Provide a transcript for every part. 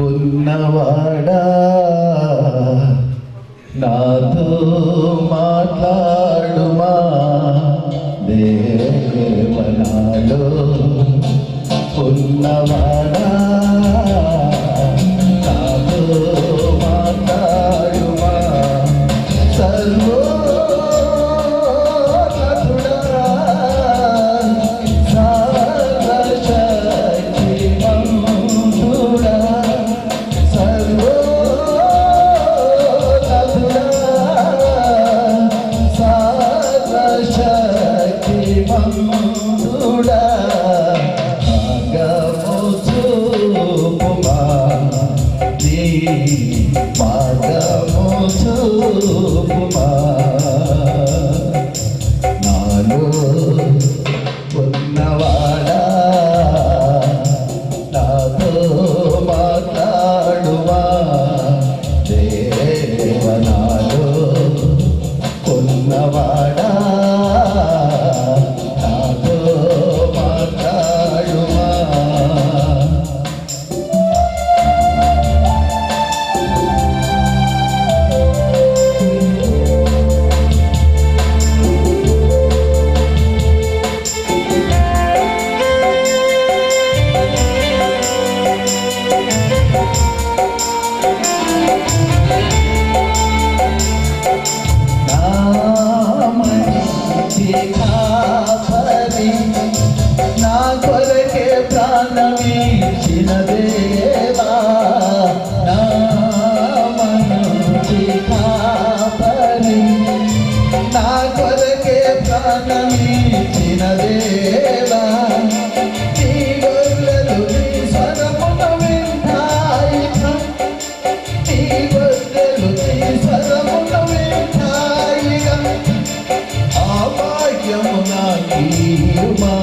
ఉన్నవాడా నాతో మాట్లాడుమా దేవనాలో ఉన్నవాడా నాతో మాట్లాడుమా సర్వోన్నతుడా సర్వశక్తిమంతుడా సర్వోన్నతుడా సర్వశక్తిమంతుడా మార్గము చూపుమా నాలో ఉన్నవాడా నాతో మాట్లాడుమా దేవనాలో ఉన్నవాడా నాతో మాట్లాడుమా నా కొరకే ప్రాణమిచ్చిన దేవా నా మంచి కాపరి నా కొరకే ప్రాణమిచ్చిన దేవా నీ గొర్రెలు నీ స్వరమును వింటాయిగా నీ గొర్రెలు నీ స్వరమును వింటాయిగా ఆ భాగ్యము నాకీయుమా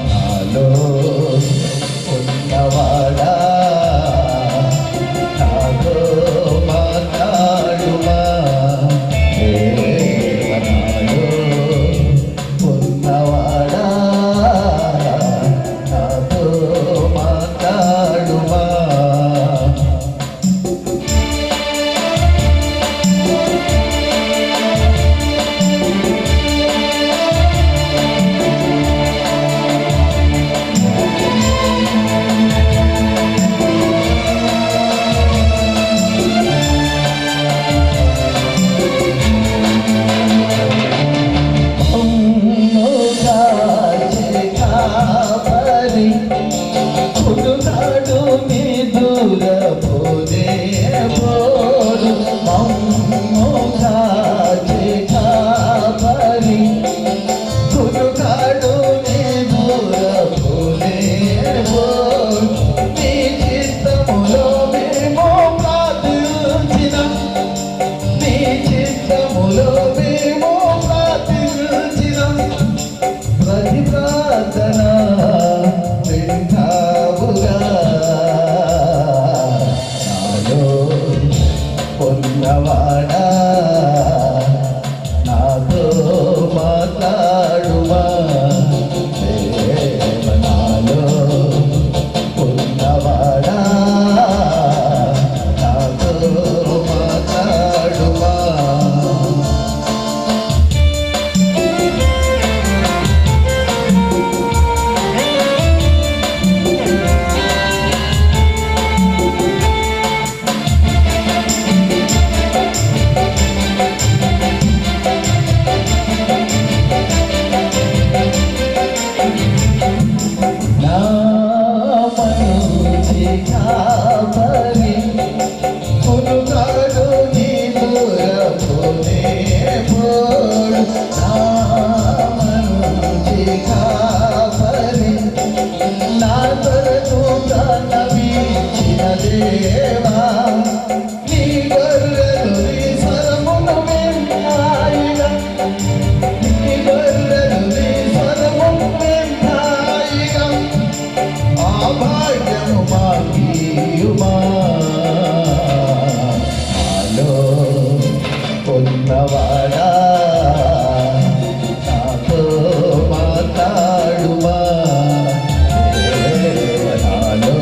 నాలో ఉన్నవాడా నాతో మాట్లాడుమా దేవనాలో ఉన్నవాడా నాతో మాట్లాడుమా కుడుతాడు మీ దూర పోదే పోడు మమ్ము కాచి కాపరి కుడుతాడు మీ దూర పోదే పోడు నీ చిత్తములో మేము ప్రార్థించినం నీ చిత్తములో మేము ప్రార్థించినం ప్రతి ప్రార్థన వింటావుగా నాలో ఉన్నవాడా నాతో మాట్లాడుమా దేవనాలో ఉన్నవాడా నాతో మాట్లాడుమా కాపరి కునుకాడు నీ దూర పోనే పోడు నా మంచి కాపరి నా కొరకు ప్రాణమిచ్చిన దేవా నీ గొర్రెలు నీ స్వరమును వింటాయిగా నీ గొర్రెలు నీ స్వరమును వింటాయిగా ఆ భాగ్యము మాకీయుమా నాలో ఉన్నవాడా నాతో మాట్లాడుమా దేవనాలో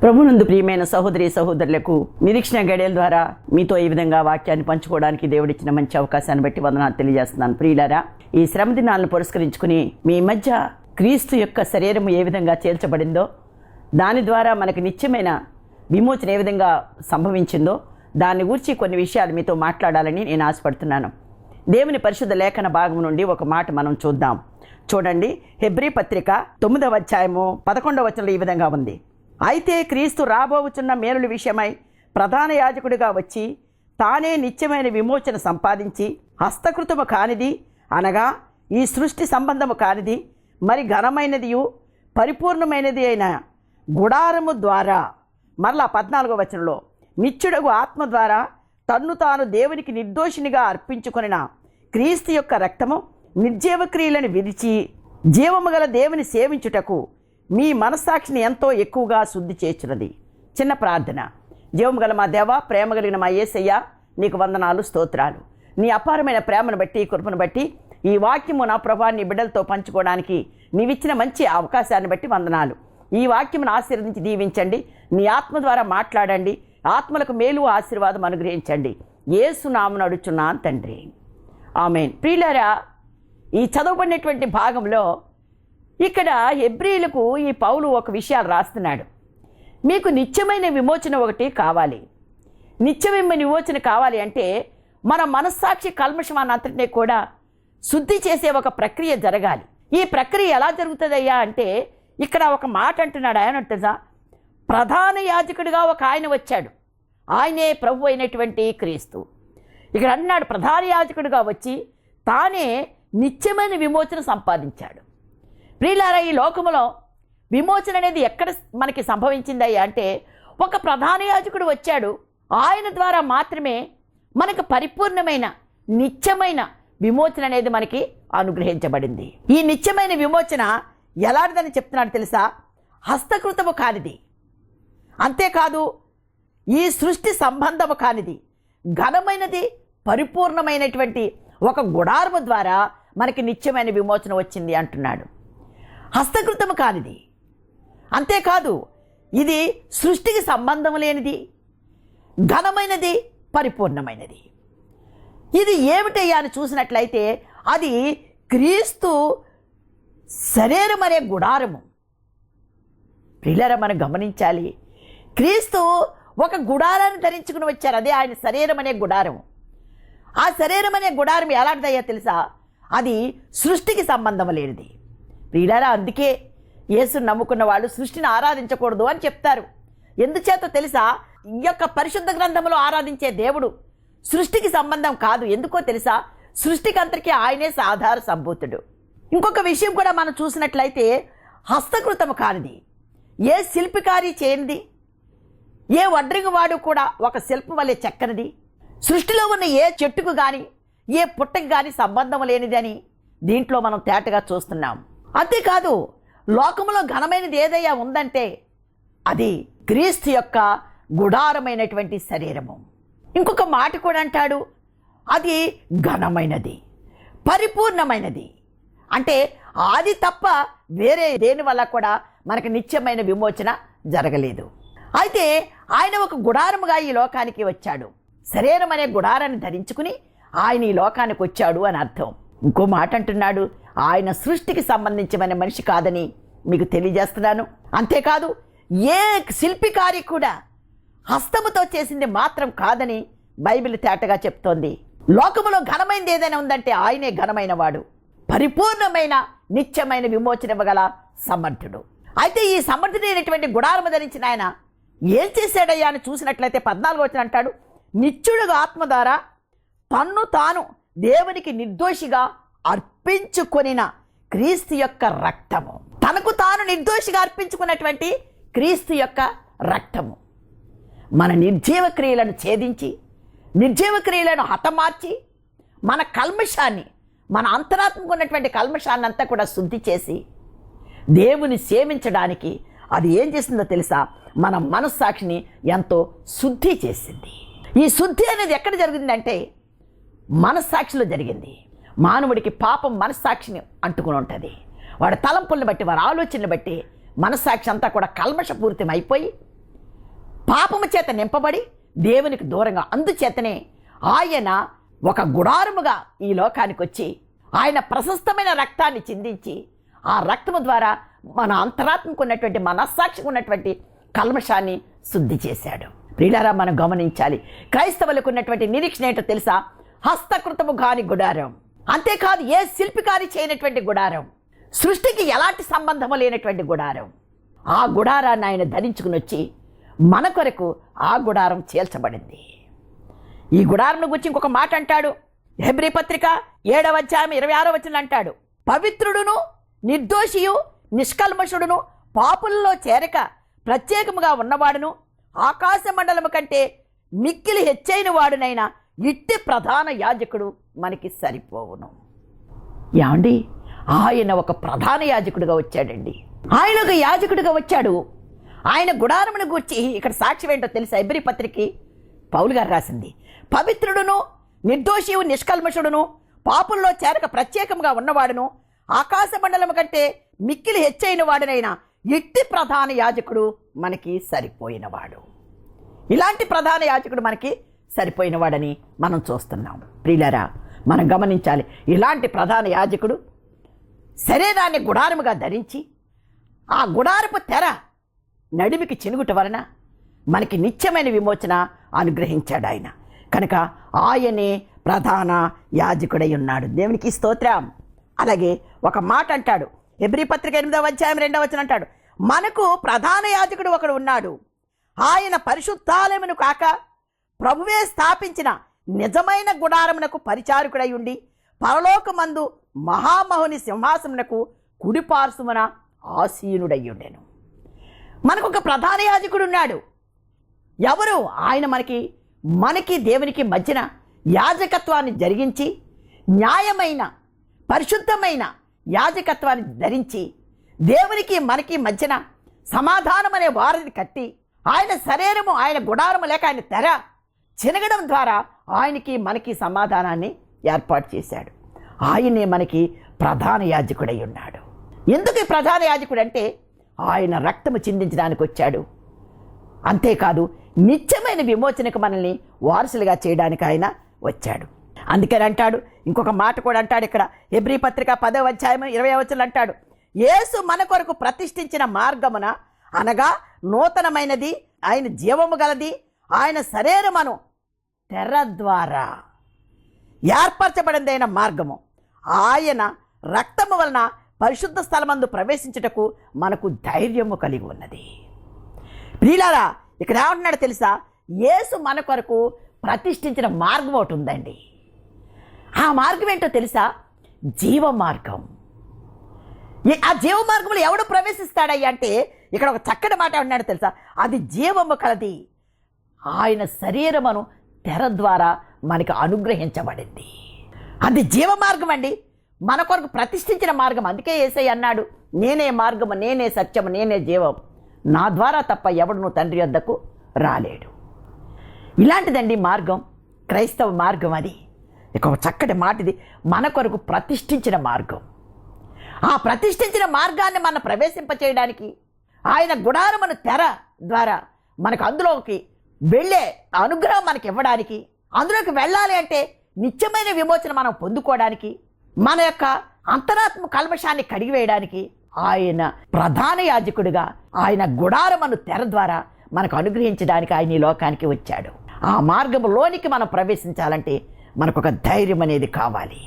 ప్రభునందు ప్రియమైన సహోదరి సహోదరులకు నిరీక్షణ గడియల ద్వారా మీతో ఈ విధంగా వాక్యాన్ని పంచుకోవడానికి దేవుడిచ్చిన మంచి అవకాశాన్ని బట్టి వందనాలు తెలియజేస్తున్నాను. ప్రియులారా, ఈ శ్రమ దినాలను పురస్కరించుకుని మీ మధ్య క్రీస్తు యొక్క శరీరం ఏ విధంగా చేర్చబడిందో, దాని ద్వారా మనకు నిత్యమైన విమోచన ఏ విధంగా సంభవించిందో దాన్ని గురించి కొన్ని విషయాలు మీతో మాట్లాడాలని నేను ఆశపడుతున్నాను. దేవుని పరిశుద్ధ లేఖన భాగం నుండి ఒక మాట మనం చూద్దాం. చూడండి, హెబ్రీ పత్రిక 9వ అధ్యాయము 11వ వచనంలో ఈ విధంగా ఉంది. అయితే క్రీస్తు రాబోవుచున్న మేలుల విషయమై ప్రధాన యాజకుడిగా వచ్చి తానే నిత్యమైన విమోచన సంపాదించి హస్తకృతము కానిది అనగా ఈ సృష్టి సంబంధము కానిది మరి ఘనమైనదియు పరిపూర్ణమైనది అయిన గుడారము ద్వారా, మరలా 14వ వచనంలో నిత్యుడగు ఆత్మ ద్వారా తన్ను తాను దేవునికి నిర్దోషినిగా అర్పించుకొనిన క్రీస్తు యొక్క రక్తము నిర్జీవ క్రియలను విడిచి జీవము గల దేవుని సేవించుటకు మీ మనస్సాక్షిని ఎంతో ఎక్కువగా శుద్ధి చేర్చున్నది. చిన్న ప్రార్థన. జీవము గల మా దేవ, ప్రేమ కలిగిన మా యేసయ్య, నీకు వందనాలు, స్తోత్రాలు. నీ అపారమైన ప్రేమను బట్టి, కృపను బట్టి ఈ వాక్యము నా ప్రభా నీ బిడ్డలతో పంచుకోవడానికి నీవిచ్చిన మంచి అవకాశాన్ని బట్టి వందనాలు. ఈ వాక్యమును ఆశీర్వదించి దీవించండి. నీ ఆత్మ ద్వారా మాట్లాడండి. ఆత్మలకు మేలు ఆశీర్వాదం అనుగ్రహించండి. యేసు నామమున అడుగుచున్నాను తండ్రి, ఆమేన్. ప్రియులారా, ఈ చదవబడినటువంటి భాగంలో ఇక్కడ హెబ్రీలకు ఈ పౌలు ఒక విషయాలు రాస్తున్నాడు. మీకు నిత్యమైన విమోచన ఒకటి కావాలి. నిత్యమైన విమోచన కావాలి అంటే మన మనస్సాక్షి కల్మషమానంతటినీ కూడా శుద్ధి చేసే ఒక ప్రక్రియ జరగాలి. ఈ ప్రక్రియ ఎలా జరుగుతుందయ్యా అంటే ఇక్కడ ఒక మాట అంటున్నాడు. ఆయన అంటున్నా, ప్రధాన యాజకుడిగా ఒక ఆయన వచ్చాడు. ఆయనే ప్రభు అయినటువంటి క్రీస్తు. ఇక్కడ అన్నాడు, ప్రధాన యాజకుడిగా వచ్చి తానే నిత్యమైన విమోచన సంపాదించాడు. ప్రియులారా, ఈ లోకములో విమోచన అనేది ఎక్కడ మనకి సంభవించిందయ్యా అంటే ఒక ప్రధాన యాజకుడు వచ్చాడు. ఆయన ద్వారా మాత్రమే మనకు పరిపూర్ణమైన నిత్యమైన విమోచన అనేది మనకి అనుగ్రహించబడింది. ఈ నిత్యమైన విమోచన ఎలాంటిదని చెప్తున్నాడు తెలుసా? హస్తకృతము కానిది, అంతేకాదు ఈ సృష్టి సంబంధము కానిది, ఘనమైనది, పరిపూర్ణమైనటువంటి ఒక గుడారము ద్వారా మనకి నిత్యమైన విమోచన వచ్చింది అంటున్నాడు. హస్తకృతము కానిది, అంతేకాదు ఇది సృష్టికి సంబంధం లేనిది, ఘనమైనది, పరిపూర్ణమైనది. ఇది ఏమిటయ్యా అని చూసినట్లయితే అది క్రీస్తు శరీరం అనే గుడారము. ప్రియులారా, మనం గమనించాలి, క్రీస్తు ఒక గుడారాన్ని ధరించుకుని వచ్చారు. అదే ఆయన శరీరం అనే గుడారం. ఆ శరీరం అనే గుడారం ఎలాంటిదయ్యా తెలుసా? అది సృష్టికి సంబంధం లేనిది. ప్రియులారా, అందుకే యేసుని నమ్ముకున్న వాళ్ళు సృష్టిని ఆరాధించకూడదు అని చెప్తారు. ఎందుచేతో తెలుసా? ఈ యొక్క పరిశుద్ధ గ్రంథంలో ఆరాధించే దేవుడు సృష్టికి సంబంధం కాదు. ఎందుకో తెలుసా? సృష్టికి అంతటికీ ఆయనే ఆధార సంభూతుడు. ఇంకొక విషయం కూడా మనం చూసినట్లయితే హస్తకృతము కానిది, ఏ శిల్పికారి చేయనిది, ఏ వడ్రింగ్ వాడు కూడా ఒక శిల్పం వల్లే చెక్కనిది, సృష్టిలో ఉన్న ఏ చెట్టుకు కానీ ఏ పుట్టకు కానీ సంబంధం లేనిది అని దీంట్లో మనం తేటగా చూస్తున్నాం. అంతేకాదు, లోకంలో ఘనమైనది ఏదయ్యా ఉందంటే అది క్రీస్తు యొక్క గుడారమైనటువంటి శరీరము. ఇంకొక మాట కూడా అంటాడు, అది ఘనమైనది, పరిపూర్ణమైనది. అంటే అది తప్ప వేరే దేని వల్ల కూడా మనకు నిత్యమైన విమోచన జరగలేదు. అయితే ఆయన ఒక గుడారముగా ఈ లోకానికి వచ్చాడు. శరీరం అనే గుడారాన్ని ధరించుకుని ఆయన ఈ లోకానికి వచ్చాడు అని అర్థం. ఇంకో మాట అంటున్నాడు, ఆయన సృష్టికి సంబంధించిన మనిషి కాదని మీకు తెలియజేస్తున్నాను. అంతేకాదు, ఏ శిల్పికారి కూడా హస్తముతో చేసింది మాత్రం కాదని బైబిల్ తేటగా చెప్తోంది. లోకములో ఘనమైనది ఏదైనా ఉందంటే ఆయనే ఘనమైన వాడు, పరిపూర్ణమైన నిత్యమైన విమోచన ఇవ్వగల సమర్థుడు. అయితే ఈ సమర్థుడైనటువంటి గుడారము ధరించిన ఆయన ఏం చేశాడయ్యా అని చూసినట్లయితే 14వ వచనం అంటాడు, నిత్యుడుగా ఆత్మ ద్వారా తన్ను తాను దేవునికి నిర్దోషిగా అర్పించుకొనిన క్రీస్తు యొక్క రక్తము. తనకు తాను నిర్దోషిగా అర్పించుకున్నటువంటి క్రీస్తు యొక్క రక్తము మన నిర్జీవ క్రియలను ఛేదించి, నిర్జీవ క్రియలను హతమార్చి, మన కల్మషాన్ని, మన అంతరాత్మకు ఉన్నటువంటి కల్మషాన్ని అంతా కూడా శుద్ధి చేసి దేవుని సేవించడానికి అది ఏం చేసిందో తెలుసా? మన మనస్సాక్షిని ఎంతో శుద్ధి చేసింది. ఈ శుద్ధి అనేది ఎక్కడ జరిగిందంటే మనస్సాక్షిలో జరిగింది. మానవుడికి పాపం మనస్సాక్షిని అంటుకుని ఉంటుంది. వాడి తలంపుల్ని బట్టి, వారి ఆలోచనలు బట్టి మనస్సాక్షి అంతా కూడా కల్మషపూరితం అయిపోయి పాపము చేత నింపబడి దేవునికి దూరంగా, అందుచేతనే ఆయన ఒక గుడారముగా ఈ లోకానికి వచ్చి ఆయన ప్రశస్తమైన రక్తాన్ని చిందించి ఆ రక్తము ద్వారా మన అంతరాత్మకు ఉన్నటువంటి, మనస్సాక్షికి ఉన్నటువంటి కల్మషాన్ని శుద్ధి చేశాడు. ప్రియులారా, మనం గమనించాలి, క్రైస్తవులకు ఉన్నటువంటి నిరీక్షణ ఏంటో తెలుసా? హస్తకృతము కాని గుడారం. అంతేకాదు, ఏ శిల్పికారి చేయనటువంటి గుడారం, సృష్టికి ఎలాంటి సంబంధము లేనటువంటి గుడారం. ఆ గుడారాన్ని ఆయన ధరించుకుని వచ్చి మన కొరకు ఆ గుడారం చేల్చబడింది. ఈ గుడారం గురించి ఇంకొక మాట అంటాడు. హెబ్రీ పత్రిక 7వ అధ్యాయం 26వ వచనం అంటాడు, పవిత్రుడును నిర్దోషియు నిష్కల్మషుడును పాపులలో చేరక ప్రత్యేకముగా ఉన్నవాడును ఆకాశ మండలము కంటే మిక్కిలి హెచ్చైన వాడునైన ఇట్టి ప్రధాన యాజకుడు మనకి సరిపోవును. ఏమండి, ఆయన ఒక ప్రధాన యాజకుడిగా వచ్చాడండి. ఆయన ఒక యాజకుడిగా వచ్చాడు. ఆయన గుడారమును గూర్చి ఇక్కడ సాక్ష్యం ఏంటో తెలుసా? హెబ్రీ పత్రిక పౌలు గారు రాసింది, పవిత్రుడును నిర్దోషియు నిష్కల్మషుడును పాపుల్లో చేరక ప్రత్యేకంగా ఉన్నవాడును ఆకాశ మండలము కంటే మిక్కిలి హెచ్చైన వాడునైనా ఇట్టి ప్రధాన యాజకుడు మనకి సరిపోయినవాడు. ఇలాంటి ప్రధాన యాజకుడు మనకి సరిపోయినవాడని మనం చూస్తున్నాం. ప్రియులారా, మనం గమనించాలి, ఇలాంటి ప్రధాన యాజకుడు శరీరాన్ని గుడారముగా ధరించి ఆ గుడారపు తెర నడిమికి చినుగుట వలన మనకి నిత్యమైన విమోచన అనుగ్రహించాడు ఆయన. కనుక ఆయనే ప్రధాన యాజకుడై ఉన్నాడు. దేవునికి స్తోత్రం. అలాగే ఒక మాట అంటాడు, హెబ్రీ పత్రిక 8వ అధ్యాయం 2వ వచనం అంటాడు, మనకు ప్రధాన యాజకుడు ఒకడు ఉన్నాడు, ఆయన పరిశుద్ధాలయమును కాక ప్రభువే స్థాపించిన నిజమైన గుడారమునకు పరిచారకుడై ఉండి పరలోకమందు మహామహుని సింహాసమునకు కుడిపార్శ్వమున ఆసీనుడై ఉండెను. మనకు ఒక ప్రధాన యాజకుడు ఉన్నాడు. ఎవరు? ఆయన మనకి దేవునికి మధ్యన యాజకత్వాన్ని జరిగించి న్యాయమైన పరిశుద్ధమైన యాజకత్వాన్ని ధరించి దేవునికి మనకి మధ్యన సమాధానం అనే వారిని కట్టి ఆయన శరీరము, ఆయన గుడారము లేక ఆయన తెర చినగడం ద్వారా ఆయనకి మనకి సమాధానాన్ని ఏర్పాటు చేశాడు. ఆయనే మనకి ప్రధాన యాజకుడై ఉన్నాడు. ఎందుకు ఈ ప్రధాన యాజకుడు అంటే ఆయన రక్తము చిందించడానికి వచ్చాడు. అంతేకాదు, నిత్యమైన విమోచనకు మనల్ని వారసులుగా చేయడానికి ఆయన వచ్చాడు. అందుకని అంటాడు, ఇంకొక మాట కూడా అంటాడు ఇక్కడ హెబ్రీ పత్రిక 10వ అధ్యాయం 20వ వచనం అంటాడు, యేసు మన కొరకు ప్రతిష్ఠించిన మార్గమున అనగా నూతనమైనది, ఆయన జీవము గలది, ఆయన శరీరమును తెర ద్వారా ఏర్పరచబడిందైన మార్గము, ఆయన రక్తము వలన పరిశుద్ధ స్థలమందు ప్రవేశించుటకు మనకు ధైర్యము కలిగి ఉన్నది. ప్రియులారా, ఇక్కడ ఏమంటున్నాడు తెలుసా? యేసు మన కొరకు ప్రతిష్ఠించిన మార్గం ఒకటి ఉందండి. ఆ మార్గం ఏంటో తెలుసా? జీవ మార్గం. ఆ జీవ మార్గంలో ఎవడు ప్రవేశిస్తాడయ్యా అంటే ఇక్కడ ఒక చక్కటి మాట ఉన్నాడు తెలుసా? అది జీవము కలది, ఆయన శరీరమును తెర ద్వారా మనకి అనుగ్రహించబడింది. అది జీవ మార్గం అండి, మన కొరకు ప్రతిష్ఠించిన మార్గం. అందుకే యేసయ్య అన్నాడు, నేనే మార్గము, నేనే సత్యము, నేనే జీవం, నా ద్వారా తప్ప ఎవడును తండ్రి వద్దకు రాలేడు. ఇలాంటిదండి మార్గం, క్రైస్తవ మార్గం. అది ఇక ఒక చక్కటి మాట, ఇది మన కొరకు ప్రతిష్ఠించిన మార్గం. ఆ ప్రతిష్ఠించిన మార్గాన్ని మనం ప్రవేశింపచేయడానికి ఆయన గుడారమును తెర ద్వారా మనకు అందులోకి వెళ్ళే అనుగ్రహం మనకి ఇవ్వడానికి, అందులోకి వెళ్ళాలి అంటే నిత్యమైన విమోచన మనం పొందుకోవడానికి, మన యొక్క అంతరాత్మ కల్మషాన్ని కడిగివేయడానికి ఆయన ప్రధాన యాజకుడిగా ఆయన గుడారమును తెర ద్వారా మనకు అనుగ్రహించడానికి ఆయన ఈ లోకానికి వచ్చాడు. ఆ మార్గంలోనికి మనం ప్రవేశించాలంటే మనకు ఒక ధైర్యం అనేది కావాలి.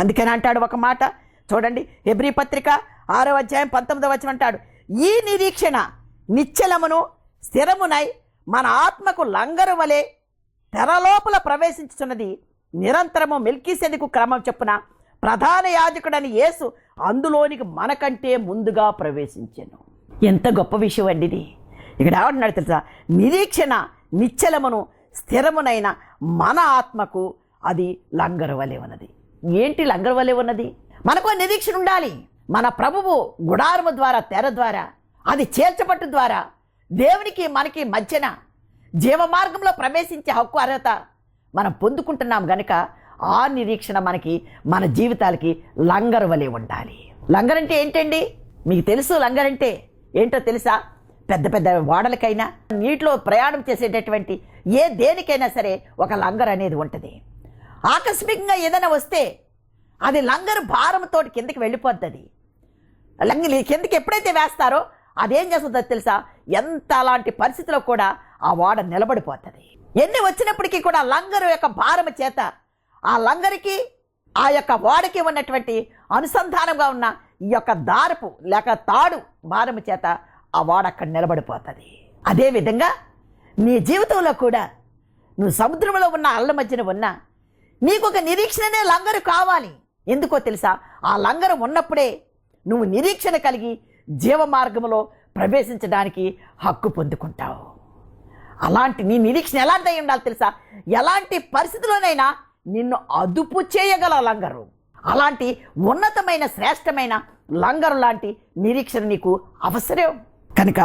అందుకని అంటాడు ఒక మాట చూడండి, హెబ్రీ పత్రిక 6వ అధ్యాయం 19వ వచనం అంటాడు, ఈ నిరీక్షణ నిశ్చలమును స్థిరమునై మన ఆత్మకు లంగరు వలె తెరలోపల ప్రవేశించుతున్నది, నిరంతరము మెల్కీసెదెకు క్రమం చొప్పున ప్రధాన యాజకుడని యేసు అందులోనికి మనకంటే ముందుగా ప్రవేశించెను. ఎంత గొప్ప విషయం అండి ఇది. ఇక్కడ ఏమంటున్నాడు తెలుసా? నిరీక్షణ నిశ్చలమును స్థిరమునైన మన ఆత్మకు అది లంగరు వలె ఉన్నది. ఏంటి లంగరు వలె ఉన్నది? మనకు నిరీక్షణ ఉండాలి. మన ప్రభువు గుడారము ద్వారా, తెర ద్వారా, అది చేర్చబట్టు ద్వారా దేవునికి మనకి మధ్యన జీవ మార్గంలో ప్రవేశించే హక్కు, అర్హత మనం పొందుకుంటున్నాం గనుక ఆ నిరీక్షణ మనకి మన జీవితాలకి లంగరు వలె ఉండాలి. లంగర్ అంటే ఏంటండి? మీకు తెలుసు లంగర్ అంటే ఏంటో తెలుసా? పెద్ద పెద్ద ఓడలకైనా నీటిలో ప్రయాణం చేసేటటువంటి ఏ దేనికైనా సరే ఒక లంగర్ అనేది ఉంటుంది. ఆకస్మికంగా ఏదైనా వస్తే అది లంగరు భారంతో కిందకి వెళ్ళిపోతుంది. లంగర్ కిందకి ఎప్పుడైతే వేస్తారో అదేం చేస్తుందో తెలుసా, ఎంత అలాంటి పరిస్థితిలో కూడా ఆ ఓడ నిలబడిపోతుంది. ఎన్ని వచ్చినప్పటికీ కూడా లంగరు యొక్క భారము చేత ఆ లంగరికి ఆ యొక్క ఓడకి ఉన్నటువంటి అనుసంధానంగా ఉన్న ఈ యొక్క దారపు లేక తాడు భారము చేత ఆ ఓడ అక్కడ నిలబడిపోతుంది. అదేవిధంగా నీ జీవితంలో కూడా నువ్వు సముద్రంలో ఉన్న అల్ల మధ్యన ఉన్నా నీకు ఒక నిరీక్షణనే లంగరు కావాలి. ఎందుకో తెలుసా, ఆ లంగరు ఉన్నప్పుడే నువ్వు నిరీక్షణ కలిగి జీవ మార్గంలో ప్రవేశించడానికి హక్కు పొందుకుంటావు. అలాంటి నీ నిరీక్షణ ఎలాంటి ఉండాలి తెలుసా, ఎలాంటి పరిస్థితుల్లోనైనా నిన్ను అదుపు చేయగల లంగరు. అలాంటి ఉన్నతమైన శ్రేష్టమైన లంగరు లాంటి నిరీక్షణ నీకు అవసరం. కనుక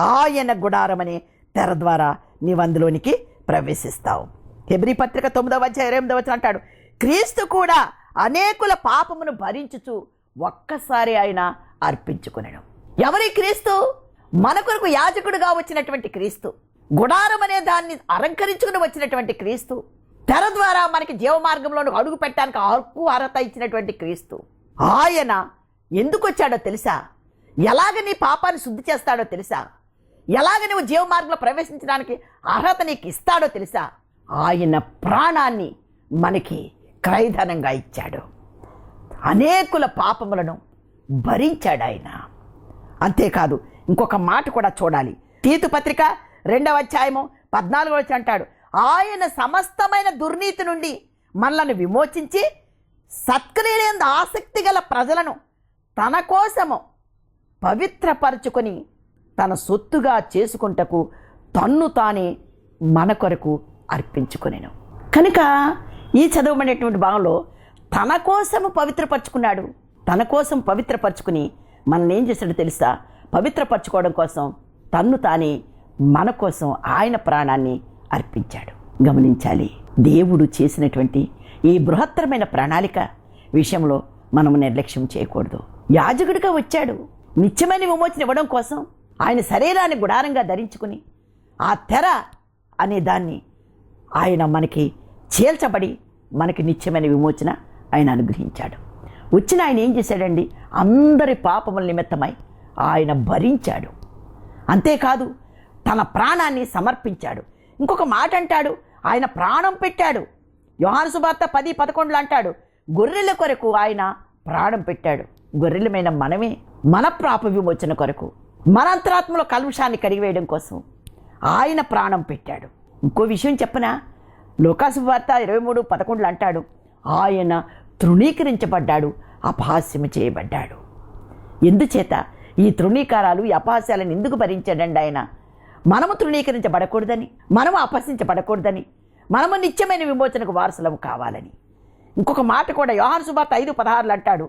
ఆయన గుడారం అనే తెర ద్వారా నీవు అందులోనికి ప్రవేశిస్తావు. హెబ్రీ పత్రిక 9:28 అంటాడు, క్రీస్తు కూడా అనేకుల పాపమును భరించుచు ఒక్కసారి ఆయన అర్పించుకునేను. ఎవరి క్రీస్తు? మన కొరకు యాజకుడుగా వచ్చినటువంటి క్రీస్తు, గుడారం అనే దాన్ని అలంకరించుకుని వచ్చినటువంటి క్రీస్తు, తెర ద్వారా మనకి జీవమార్గంలో అడుగు పెట్టడానికి హక్కు అర్హత ఇచ్చినటువంటి క్రీస్తు. ఆయన ఎందుకు వచ్చాడో తెలుసా? ఎలాగ నీ పాపాన్ని శుద్ధి చేస్తాడో తెలుసా? ఎలాగ నువ్వు జీవమార్గంలో ప్రవేశించడానికి అర్హత నీకు ఇస్తాడో తెలుసా? ఆయన ప్రాణాన్ని మనకి క్రయధనంగా ఇచ్చాడు. అనేకుల పాపములను భరించాడు ఆయన. అంతేకాదు ఇంకొక మాట కూడా చూడాలి. తీతు పత్రిక 2:14 అంటాడు, ఆయన సమస్తమైన దుర్నీతి నుండి మనలను విమోచించి సత్క్రియలందు ఆసక్తి గల ప్రజలను తన కోసము పవిత్రపరచుకొని తన సొత్తుగా చేసుకుంటకు తన్ను తానే మన కొరకు అర్పించుకొనెను. కనుక ఈ చదవబడినటువంటి భాగంలో తన కోసము పవిత్రపరచుకున్నాడు. తన కోసం పవిత్రపరచుకుని మనల్ని ఏం చేశాడో తెలుసా? పవిత్రపరచుకోవడం కోసం తన్ను తానే మన కోసం ఆయన ప్రాణాన్ని అర్పించాడు. గమనించాలి, దేవుడు చేసినటువంటి ఈ బృహత్తరమైన ప్రణాళిక విషయంలో మనము నిర్లక్ష్యం చేయకూడదు. యాజకుడిగా వచ్చాడు నిత్యమైన విమోచన ఇవ్వడం కోసం. ఆయన శరీరాన్ని గుడారంగా ధరించుకుని ఆ తెర అనే దాన్ని ఆయన మనకి చీల్చబడి మనకి నిత్యమైన విమోచన ఆయన అనుగ్రహించాడు. వచ్చిన ఆయన ఏం చేశాడండి? అందరి పాపముల నిమిత్తమై ఆయన భరించాడు. అంతేకాదు తన ప్రాణాన్ని సమర్పించాడు. ఇంకొక మాట అంటాడు, ఆయన ప్రాణం పెట్టాడు. యోహాను సువార్త 10:11 అంటాడు, గొర్రెల కొరకు ఆయన ప్రాణం పెట్టాడు. గొర్రెలమైన మనమే మన పాప విమోచన కొరకు, మన అంతరాత్మలో కల్మషాన్ని కడిగివేయడం కోసం ఆయన ప్రాణం పెట్టాడు. ఇంకో విషయం చెప్పనా? లూకాసు వార్త 23:11 అంటాడు, ఆయన తృణీకరించబడ్డాడు, అపహాస్యము చేయబడ్డాడు. ఎందుచేత ఈ తృణీకారాలు ఈ అపహాస్యాలను ఎందుకు భరించాడండి ఆయన? మనము తృణీకరించబడకూడదని, మనము అపహసించబడకూడదని, మనము నిత్యమైన విమోచనకు వారసులము కావాలని. ఇంకొక మాట కూడా యోహాను సువార్త 5:16 అంటాడు,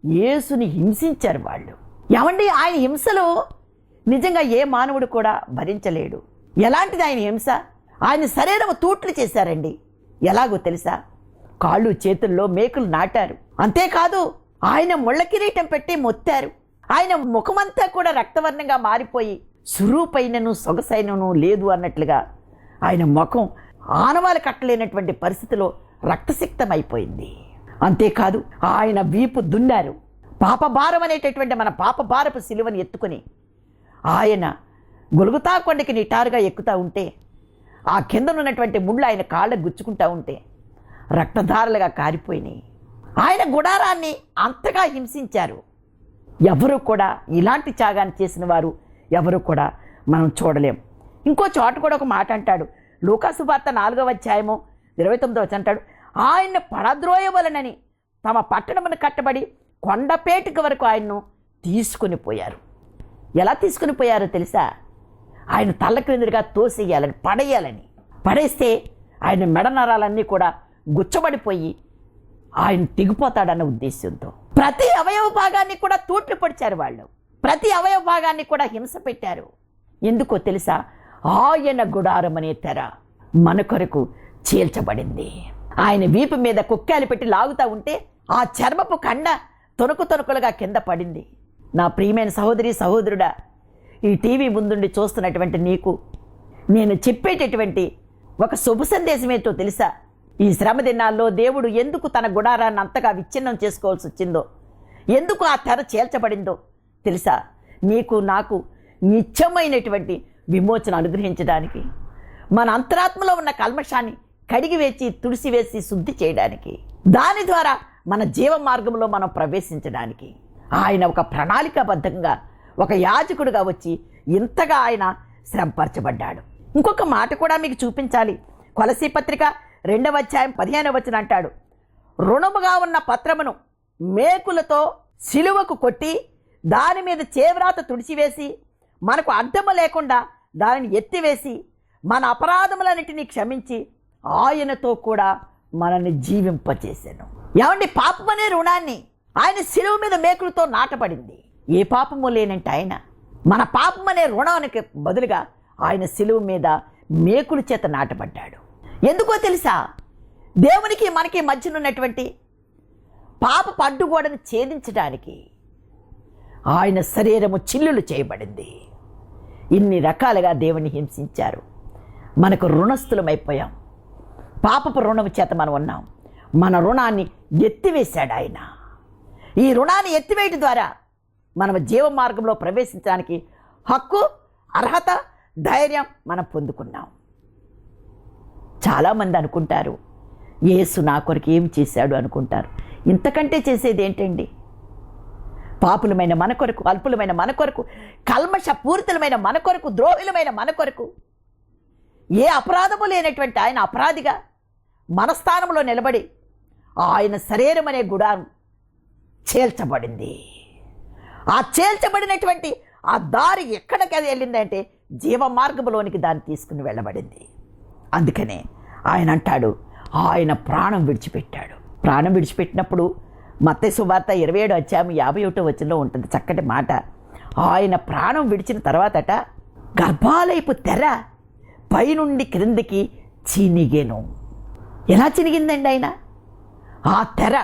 యేసుని హింసించారు వాళ్ళు. ఏమండి, ఆయన హింసలో నిజంగా ఏ మానవుడు కూడా భరించలేడు. ఎలాంటిది ఆయన హింస? ఆయన శరీరము తూట్లు చేశారండి. ఎలాగో తెలుసా? కాళ్ళు చేతుల్లో మేకులు నాటారు. అంతేకాదు ఆయన ముళ్ళ కిరీటం పెట్టి మొత్తారు. ఆయన ముఖమంతా కూడా రక్తవర్ణంగా మారిపోయి సురూపైనను సొగసైనను లేదు అన్నట్లుగా ఆయన ముఖం ఆనవాలు కట్టలేనటువంటి పరిస్థితిలో రక్తసిక్తమైపోయింది. అంతేకాదు ఆయన వీపు దున్నారు. పాపభారం అనేటటువంటి మన పాపభారపు సిలువని ఎత్తుకొని ఆయన గొలుగుతా కొండకి నిటారుగా ఎక్కుతూ ఉంటే ఆ కిందనున్నటువంటి ముళ్ళు ఆయన కాళ్ళకు గుచ్చుకుంటూ ఉంటే రక్తధారలుగా కారిపోయినాయి. ఆయన గుడారాన్ని అంతగా హింసించారు. ఎవరు కూడా ఇలాంటి త్యాగాన్ని చేసిన వారు ఎవరు కూడా మనం చూడలేం. ఇంకో చోట కూడా ఒక మాట అంటాడు, లూకాసు వార్త 4:29 అంటాడు, ఆయన్ను పడద్రోయవలనని తమ పట్టణమును కట్టబడి కొండపేటిక వరకు ఆయన్ను తీసుకుని పోయారు. ఎలా తీసుకుని పోయారో తెలుసా? ఆయన తల్ల క్రిందగా తోసేయాలని, పడేయాలని. పడేస్తే ఆయన మెడ నరాలన్నీ కూడా గుచ్చబడిపోయి ఆయన తెగిపోతాడన్న ఉద్దేశంతో ప్రతి అవయవ భాగాన్ని కూడా తూట్లు పొడిచారు వాళ్ళు. ప్రతి అవయవ భాగాన్ని కూడా హింస పెట్టారు. ఎందుకో తెలుసా? ఆయన గుడారం అనే తెర మన కొరకు చీల్చబడింది. ఆయన వీపు మీద కుక్కాలు పెట్టి లాగుతూ ఉంటే ఆ చర్మపు కండ తొనుకులుగా కింద పడింది. నా ప్రియమైన సహోదరి సహోదరుడా, ఈ టీవీ ముందుండి చూస్తున్నటువంటి నీకు నేను చెప్పేటటువంటి ఒక శుభ సందేశం ఏంటో తెలుసా? ఈ శ్రమ దినాల్లో దేవుడు ఎందుకు తన గుడారాన్ని అంతగా విచ్ఛిన్నం చేసుకోవాల్సి వచ్చిందో, ఎందుకు ఆ తెర చేల్చబడిందో తెలుసా? నీకు నాకు నిత్యమైనటువంటి విమోచన అనుగ్రహించడానికి, మన అంతరాత్మలో ఉన్న కల్మషాన్ని కడిగివేసి తుడిసివేసి శుద్ధి చేయడానికి, దాని ద్వారా మన జీవ మార్గంలో మనం ప్రవేశించడానికి ఆయన ఒక ప్రణాళికాబద్ధంగా ఒక యాజకుడిగా వచ్చి ఇంతగా ఆయన శ్రమపరచబడ్డాడు. ఇంకొక మాట కూడా మీకు చూపించాలి. కొలసీ పత్రిక 2వ అధ్యాయం 15వ వచనం అంటాడు, రుణముగా ఉన్న పత్రమును మేకులతో సిలువకు కొట్టి దాని మీద చేవ్రాత తుడిచివేసి మనకు అడ్డము లేకుండా దానిని ఎత్తివేసి మన అపరాధములన్నిటినీ క్షమించి ఆయనతో కూడా మనల్ని జీవింపచేశాను. ఏమండి, పాపం అనే రుణాన్ని ఆయన సిలువ మీద మేకులతో నాటబడింది. ఏ పాపము లేనంటే ఆయన మన పాపం అనే రుణానికి బదులుగా ఆయన సిలువ మీద మేకుల చేత నాటబడ్డాడు. ఎందుకో తెలుసా? దేవునికి మనకి మధ్యనున్నటువంటి పాపపు అడ్డుగోడను ఛేదించడానికి ఆయన శరీరము చిల్లులు చేయబడింది. ఇన్ని రకాలుగా దేవుని హింసించారు. మనకు రుణస్థులమైపోయాం. పాపపు రుణం చేత మనం ఉన్నాం. మన రుణాన్ని ఎత్తివేశాడు ఆయన. ఈ రుణాన్ని ఎత్తివేయడం ద్వారా మనం జీవ మార్గంలో ప్రవేశించడానికి హక్కు, అర్హత, ధైర్యం మనం పొందుకున్నాం. చాలామంది అనుకుంటారు, యేసు నా కొరకు ఏం చేశాడు అనుకుంటారు. ఇంతకంటే చేసేది ఏంటండి? పాపులమైన మన కొరకు, అల్పులమైన మన కొరకు, కల్మష పూరితులమైన మన కొరకు, ద్రోహులమైన మన కొరకు, ఏ అపరాధము లేనటువంటి ఆయన అపరాధిగా మన స్థానంలో నిలబడి ఆయన శరీరం అనే గుడారం చేల్చబడింది. ఆ చేల్చబడినటువంటి ఆ దారి ఎక్కడికి అది వెళ్ళిందంటే జీవ మార్గంలోనికి దాన్ని తీసుకుని వెళ్ళబడింది. అందుకనే ఆయన అంటాడు, ఆయన ప్రాణం విడిచిపెట్టాడు. ప్రాణం విడిచిపెట్టినప్పుడు మత్తయి సువార్త 27వ అధ్యాయం 51వ వచనంలో ఉంటుంది చక్కటి మాట. ఆయన ప్రాణం విడిచిన తర్వాతట గర్భాలయపు తెర పైనుండి క్రిందికి చినిగెను. ఎలా చినిగిందండి ఆయన? ఆ తెర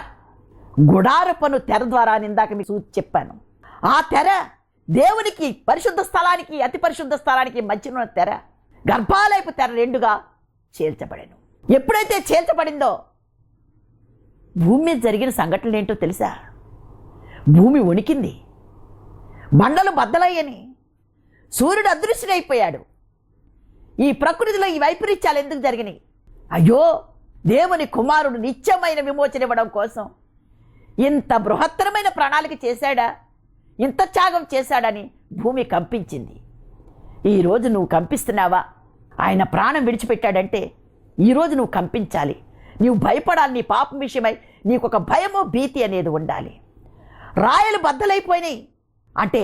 గుడారపను తెర ద్వారా ఇందాక మీకు చెప్పాను. ఆ తెర దేవునికి పరిశుద్ధ స్థలానికి, అతి పరిశుద్ధ స్థలానికి మధ్యన తెర, గర్భాలయపు తెర రెండుగా చేల్చబడెను. ఎప్పుడైతే చేల్చబడిందో భూమి మీద జరిగిన సంఘటనలు ఏంటో తెలుసా? భూమి వణికింది, బండలు బద్దలయ్యని, సూర్యుడు అదృశ్యుడైపోయాడు. ఈ ప్రకృతిలో ఈ వైపరీత్యాలు ఎందుకు జరిగినాయి? అయ్యో, దేవుని కుమారుడు నిత్యమైన విమోచన ఇవ్వడం కోసం ఇంత బృహత్తరమైన ప్రణాళిక చేశాడా, ఇంత త్యాగం చేశాడని భూమి కంపించింది. ఈరోజు నువ్వు కంపిస్తున్నావా? ఆయన ప్రాణం విడిచిపెట్టాడంటే ఈరోజు నువ్వు కంపించాలి. నువ్వు భయపడాలి. నీ పాపం విషయమై నీకు ఒక భయము, భీతి అనేది ఉండాలి. రాయలు బద్దలైపోయినాయి అంటే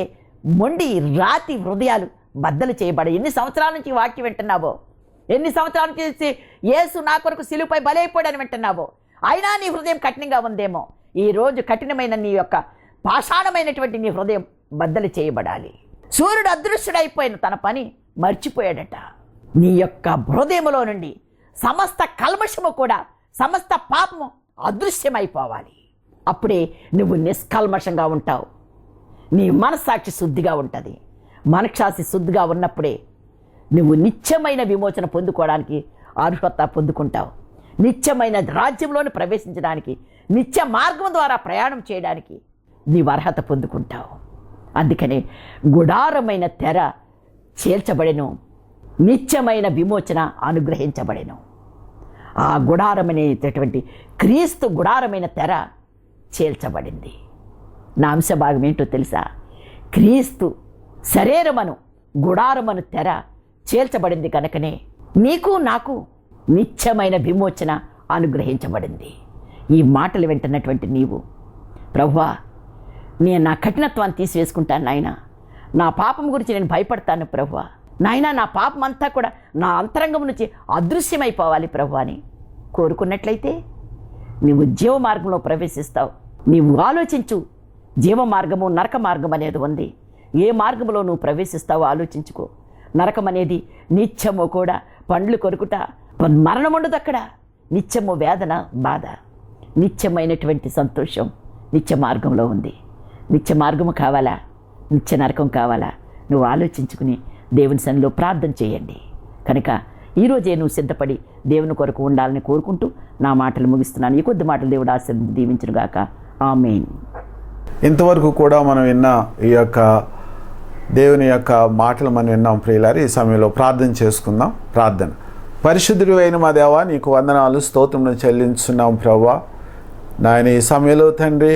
మొండి రాతి హృదయాలు బద్దలు చేయబడి. ఎన్ని సంవత్సరాల నుంచి వాక్యం వింటున్నావో, ఎన్ని సంవత్సరాల నుంచి యేసు నా కొరకు సిలువపై బలైపోయాడని వింటున్నావో, అయినా నీ హృదయం కఠినంగా ఉందేమో. ఈరోజు కఠినమైన నీ యొక్క పాషాణమైనటువంటి నీ హృదయం బద్దలు చేయబడాలి. సూర్యుడు అదృశ్యుడైపోయిన తన పని మర్చిపోయాడట. నీ యొక్క హృదయములో నుండి సమస్త కల్మషము కూడా, సమస్త పాపము అదృశ్యమైపోవాలి. అప్పుడే నువ్వు నిష్కల్మషంగా ఉంటావు. నీ మనస్సాక్షి శుద్ధిగా ఉంటుంది. మనస్సాక్షి శుద్ధిగా ఉన్నప్పుడే నువ్వు నిత్యమైన విమోచన పొందుకోవడానికి అర్హత పొందుకుంటావు. నిత్యమైన రాజ్యంలోని ప్రవేశించడానికి, నిత్య మార్గం ద్వారా ప్రయాణం చేయడానికి నీవు అర్హత పొందుకుంటావు. అందుకనే గుడారమైన తెర చేల్చబడెను, నిత్యమైన విమోచన అనుగ్రహించబడెను. ఆ గుడారమనేటటువంటి క్రీస్తు గుడారమైన తెర చేల్చబడింది. నా అంశ భాగం ఏంటో తెలుసా? క్రీస్తు శరీరమను గుడారమను తెర చేల్చబడింది కనుకనే నీకు నాకు నిత్యమైన విమోచన అనుగ్రహించబడింది. ఈ మాటలు వింటున్నటువంటి నీవు, ప్రభువా, నేను నా కఠినత్వాన్ని తీసివేసుకుంటాను నాయన, నా పాపం గురించి నేను భయపడతాను ప్రభువా, నాయన నా పాపం అంతా కూడా నా అంతరంగం నుంచి అదృశ్యమైపోవాలి ప్రభువా అని కోరుకున్నట్లయితే నీవు జీవ మార్గంలో ప్రవేశిస్తావు. నీవు ఆలోచించు. జీవ మార్గము, నరక మార్గం అనేది ఉంది. ఏ మార్గంలో నువ్వు ప్రవేశిస్తావో ఆలోచించుకో. నరకం అనేది నిత్యము కూడా పండ్లు కొరుకుట, మరణం ఉండదు అక్కడ. నిత్యము వేదన, బాధ. నిత్యమైనటువంటి సంతోషం నిత్య మార్గంలో ఉంది. నిత్య మార్గము కావాలా? నిత్య నరకం కావాలా? నువ్వు ఆలోచించుకుని దేవుని సన్నిధిలో ప్రార్థన చేయండి. కనుక ఈరోజే నువ్వు సిద్ధపడి దేవుని కొరకు ఉండాలని కోరుకుంటూ నా మాటలు ముగిస్తున్నాను. ఈ కొద్ది మాటలు దేవుడు ఆశీర్వదించి దీవించునుగాక. ఆమేన్. ఇంతవరకు కూడా మనం విన్న ఈ యొక్క దేవుని యొక్క మాటలు మనం విన్నాం ప్రియులారు. ఈ సమయంలో ప్రార్థన చేసుకుందాం. ప్రార్థన. పరిశుద్ధుడు అయిన మా దేవా, నీకు వందనాలు, స్తోత్రములు చెల్లించున్నాం ప్రభువా. నాయన ఈ సమయంలో తండ్రి,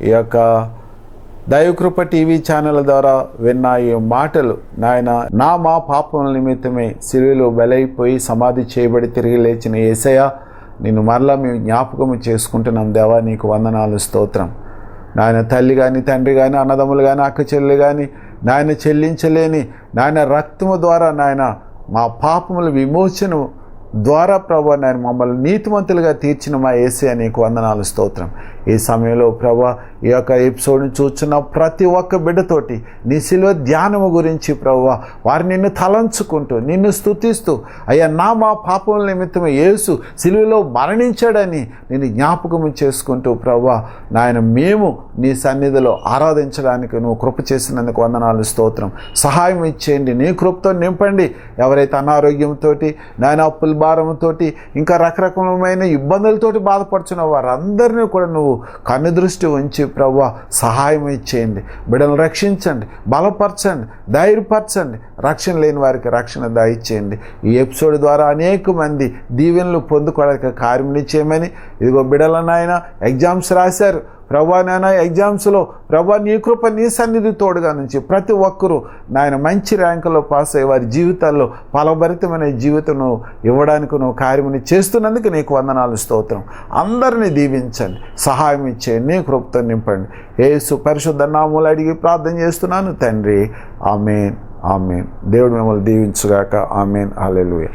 ఈ యొక్క దైవకృప టీవీ ఛానల్ ద్వారా విన్న ఈ మాటలు నాయన, మా పాపముల నిమిత్తమే సిలువలో బలైపోయి సమాధి చేయబడి తిరిగి లేచిన యేసయ్య, నిన్ను మరలా మేము జ్ఞాపకము చేసుకుంటున్నాం దేవా. నీకు వందనాలు, స్తోత్రం. నాయన తల్లి కానీ, తండ్రి కానీ, అన్నదమ్ములు కానీ, అక్క చెల్లి కానీ నాయన చెల్లించలేని నాయన రక్తము ద్వారా నాయన మా పాపముల విమోచన ద్వారా ప్రభా నాయన మమ్మల్ని నీతిమంతులుగా తీర్చిన మా యేసయ్య, నీకు వందనాలు, స్తోత్రం. ఈ సమయంలో ప్రభా ఈ యొక్క ఎపిసోడ్ని చూస్తున్న ప్రతి ఒక్క బిడ్డతోటి నీ శిలువ ధ్యానము గురించి ప్రభా వారు నిన్ను తలంచుకుంటూ నిన్ను స్తుతిస్తూ, అయ్యా మా పాపముల నిమిత్తమే యేసు శిలువలో మరణించాడని నేను జ్ఞాపకము చేసుకుంటూ ప్రభా నాయన మేము నీ సన్నిధిలో ఆరాధించడానికి నువ్వు కృప చేసినందుకు వందనాలు, స్తోత్రం. సహాయం ఇచ్చేయండి, నీ కృపతో నింపండి. ఎవరైతే అనారోగ్యంతో నాయన అప్పుల భారంతో ఇంకా రకరకమైన ఇబ్బందులతోటి బాధపడుతున్న వారందరినీ కూడా నువ్వు కన్ను దృష్టి ఉంచి ప్రభా సహాయం ఇచ్చేయండి. బిడ్డలను రక్షించండి, బలపరచండి, ధైర్యపరచండి. రక్షణ లేని వారికి రక్షణ దయచేయండి. ఈ ఎపిసోడ్ ద్వారా అనేక మంది దీవెనలు పొందుకోవడానికి కార్యం చేయమని, ఇదిగో బిడ్డలనైనా ఎగ్జామ్స్ రాశారు ప్రభా నాయన, ఎగ్జామ్స్లో ప్రభా నీ కృప నీ సన్నిధి తోడుగా నుంచి ప్రతి ఒక్కరూ నాయన మంచి ర్యాంకులో పాస్ అయ్యి వారి జీవితాల్లో ఫలభరితమైన జీవితం ఇవ్వడానికి నువ్వు కార్యముని చేస్తున్నందుకు నీకు వందనాలు, స్తోత్రం. అందరినీ దీవించండి, సహాయం ఇచ్చేయండి, నీ కృపతో నింపండి. యేసు పరిశుద్ధ నామములో అడిగి ప్రార్థన చేస్తున్నాను తండ్రి. ఆమేన్, ఆమేన్. దేవుడు మిమ్మల్ని దీవించుగాక. ఆమేన్. హల్లెలూయా.